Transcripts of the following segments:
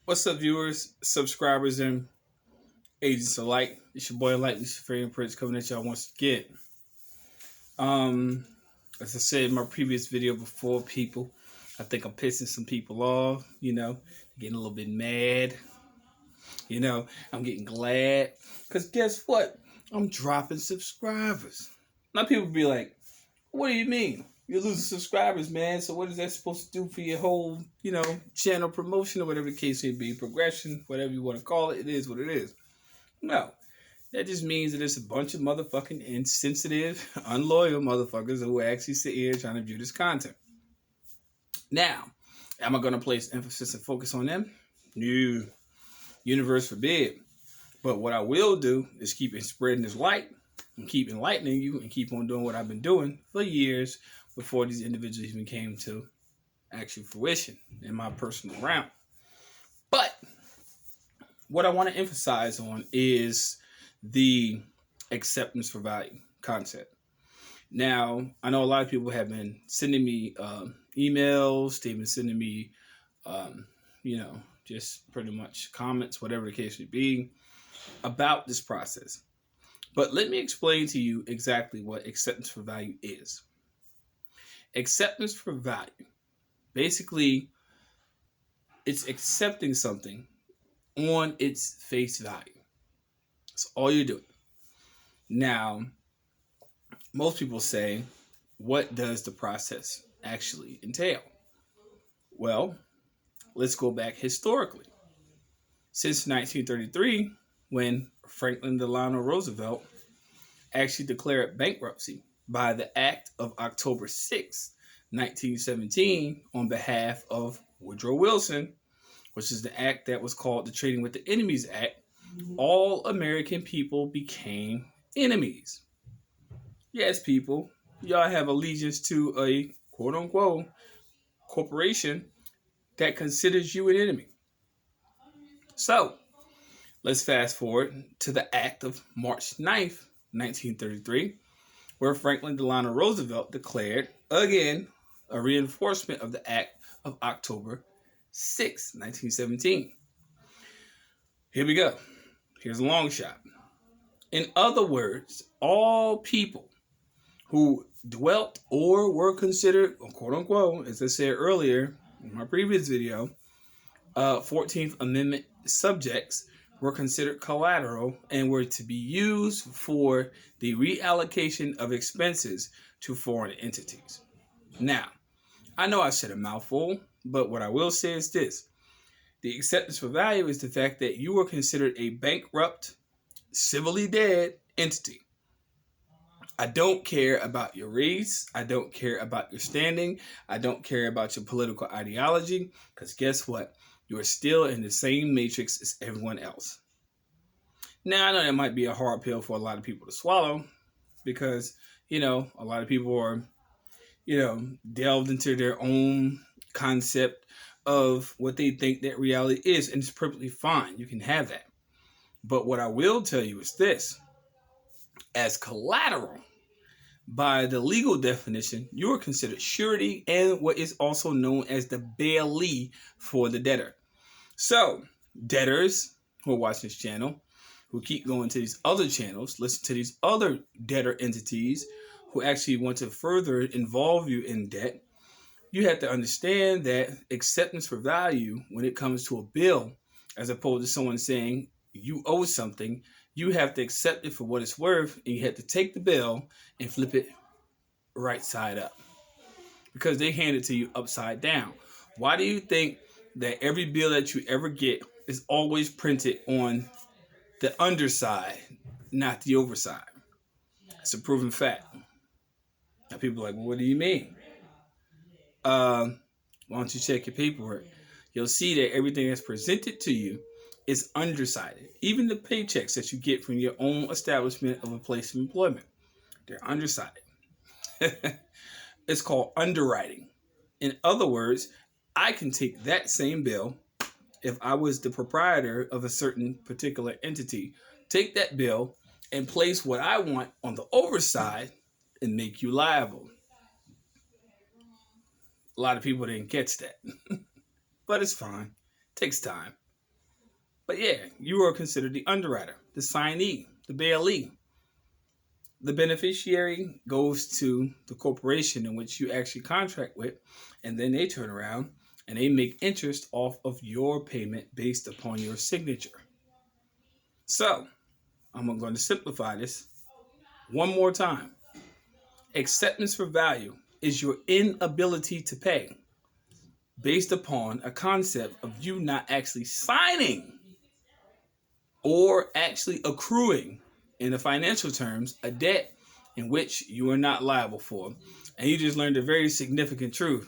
What's up, viewers, subscribers, and agents alike? It's your boy Enlightened, Luciferian Prince, coming at y'all once again. Um, as I said in my previous video before, people, I think I'm pissing some people off. Getting a little bit mad. I'm getting glad because guess what? I'm dropping subscribers. Now people be like, "What do you mean? You're losing subscribers, man. So what is that supposed to do for your whole, channel promotion or whatever the case may be, progression, whatever you want to call it? It is what it is." No, that just means that it's a bunch of motherfucking insensitive, unloyal motherfuckers who actually sit here trying to view this content. Now, am I going to place emphasis and focus on them? No, universe forbid. But what I will do is keep spreading this light and keep enlightening you and keep on doing what I've been doing for years before these individuals even came to actual fruition in my personal realm. But what I want to emphasize on is the acceptance for value concept. Now, I know a lot of people have been sending me emails, they've been sending me, just pretty much comments, whatever the case may be, about this process. But let me explain to you exactly what acceptance for value is. Acceptance for value, basically, it's accepting something on its face value. That's all you're doing. Now, most people say, what does the process actually entail? Well, let's go back historically. Since 1933, when Franklin Delano Roosevelt actually declared bankruptcy by the Act of October 6, 1917, on behalf of Woodrow Wilson, which is the act that was called the Trading with the Enemies Act, all American people became enemies. Yes, people, y'all have allegiance to a quote-unquote corporation that considers you an enemy. So, let's fast forward to the Act of March 9th, 1933, where Franklin Delano Roosevelt declared, again, a reinforcement of the Act of October 6, 1917. Here we go. Here's a long shot. In other words, all people who dwelt or were considered, quote unquote, as I said earlier in my previous video, 14th Amendment subjects were considered collateral and were to be used for the reallocation of expenses to foreign entities. Now, I know I said a mouthful, but what I will say is this. The acceptance for value is the fact that you are considered a bankrupt, civilly dead entity. I don't care about your race. I don't care about your standing. I don't care about your political ideology, because guess what? You are still in the same matrix as everyone else. Now, I know that might be a hard pill for a lot of people to swallow because, a lot of people are, delved into their own concept of what they think that reality is, and it's perfectly fine. You can have that. But what I will tell you is this. As collateral, by the legal definition, you are considered surety and what is also known as the bailee for the debtor. So, debtors who are watching this channel, who keep going to these other channels, listen to these other debtor entities who actually want to further involve you in debt, you have to understand that acceptance for value when it comes to a bill, as opposed to someone saying you owe something, you have to accept it for what it's worth, and you have to take the bill and flip it right side up because they hand it to you upside down. Why do you think that every bill that you ever get is always printed on the underside, not the overside? It's a proven fact. Now people are like, well, what do you mean? Why don't you check your paperwork? You'll see that everything that's presented to you is undersided. Even the paychecks that you get from your own establishment of a place of employment, they're undersided. It's called underwriting. In other words, I can take that same bill, if I was the proprietor of a certain particular entity, take that bill and place what I want on the overside and make you liable. A lot of people didn't catch that, but it's fine. It takes time. But yeah, you are considered the underwriter, the signee, the bailee. The beneficiary goes to the corporation in which you actually contract with, and then they turn around and they make interest off of your payment based upon your signature. So, I'm going to simplify this one more time. Acceptance for value is your inability to pay based upon a concept of you not actually signing or actually accruing, in the financial terms, a debt in which you are not liable for. And you just learned a very significant truth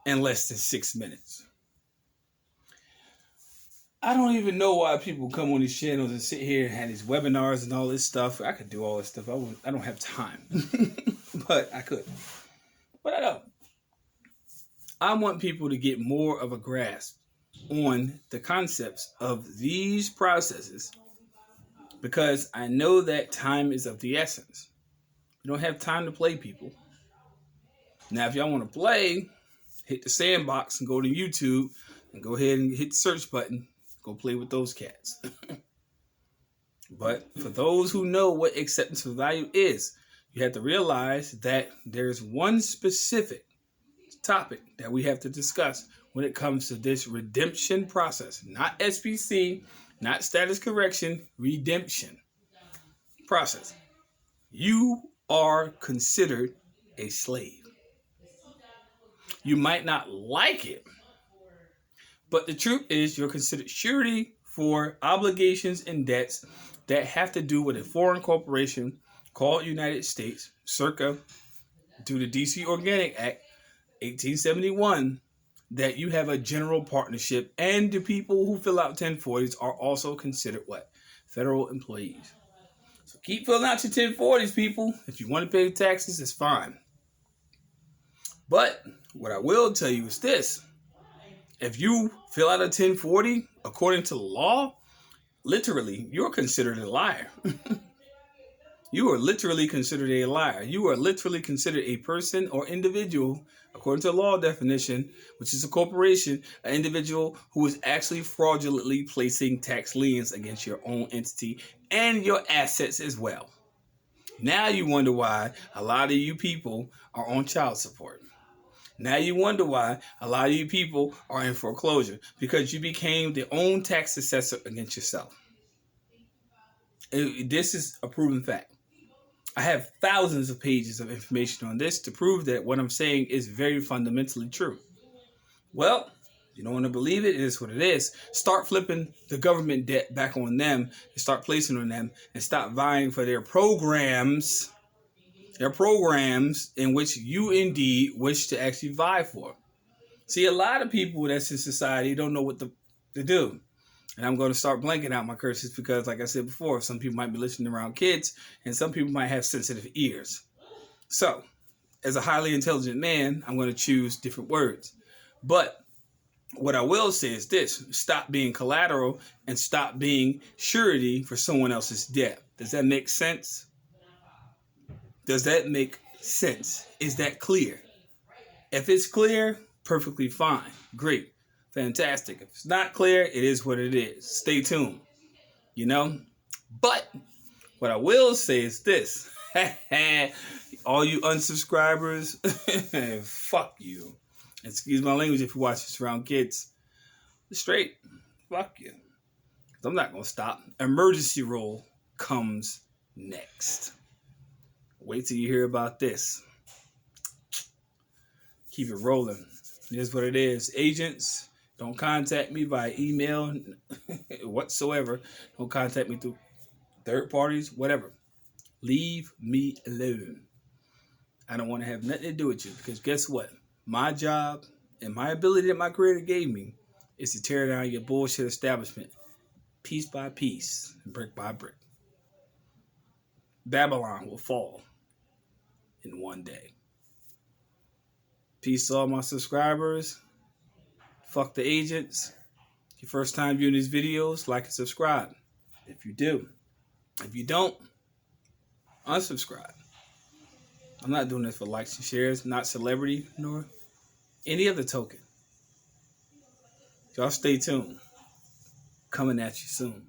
in less than 6 minutes. I don't even know why people come on these channels and sit here and have these webinars and all this stuff. I could do all this stuff. I don't have time. But I could. But I don't. I want people to get more of a grasp on the concepts of these processes, because I know that time is of the essence. You don't have time to play, people. Now, if y'all want to play, hit the sandbox and go to YouTube and go ahead and hit the search button. Go play with those cats. But for those who know what acceptance for value is, you have to realize that there's one specific topic that we have to discuss when it comes to this redemption process. Not SPC, not status correction, redemption process. You are considered a slave. You might not like it, but the truth is you're considered surety for obligations and debts that have to do with a foreign corporation called United States, circa due to DC Organic Act 1871, that you have a general partnership, and the people who fill out 1040s are also considered what? Federal employees. So keep filling out your 1040s, people. If you want to pay taxes, it's fine. But what I will tell you is this. If you fill out a 1040 according to law, literally, you're considered a liar. You are literally considered a liar. You are literally considered a person or individual, according to the law definition, which is a corporation, an individual who is actually fraudulently placing tax liens against your own entity and your assets as well. Now you wonder why a lot of you people are on child support. Now you wonder why a lot of you people are in foreclosure, because you became the own tax assessor against yourself. This is a proven fact. I have thousands of pages of information on this to prove that what I'm saying is very fundamentally true. Well, you don't want to believe it, it is what it is. Start flipping the government debt back on them and start placing on them, and stop vying for their programs. They're programs in which you indeed wish to actually vie for. See, a lot of people that's in society don't know what to do. And I'm going to start blanking out my curses because, like I said before, some people might be listening around kids and some people might have sensitive ears. So, as a highly intelligent man, I'm going to choose different words. But what I will say is this. Stop being collateral and stop being surety for someone else's debt. Does that make sense? Does that make sense? Is that clear? If it's clear, perfectly fine. Great. Fantastic. If it's not clear, it is what it is. Stay tuned. You know? But what I will say is this. All you unsubscribers, fuck you. Excuse my language if you watch this around kids. Straight. Fuck you. I'm not going to stop. Emergency roll comes next. Wait till you hear about this. Keep it rolling. It is what it is. Agents, don't contact me via email whatsoever. Don't contact me through third parties, whatever. Leave me alone. I don't want to have nothing to do with you, because guess what? My job and my ability that my creator gave me is to tear down your bullshit establishment piece by piece and brick by brick. Babylon will fall in one day. Peace to all my subscribers. Fuck the agents. If your first time viewing these videos, like and subscribe. If you do. If you don't, unsubscribe. I'm not doing this for likes and shares, not celebrity, nor any other token. Y'all stay tuned. coming at you soon.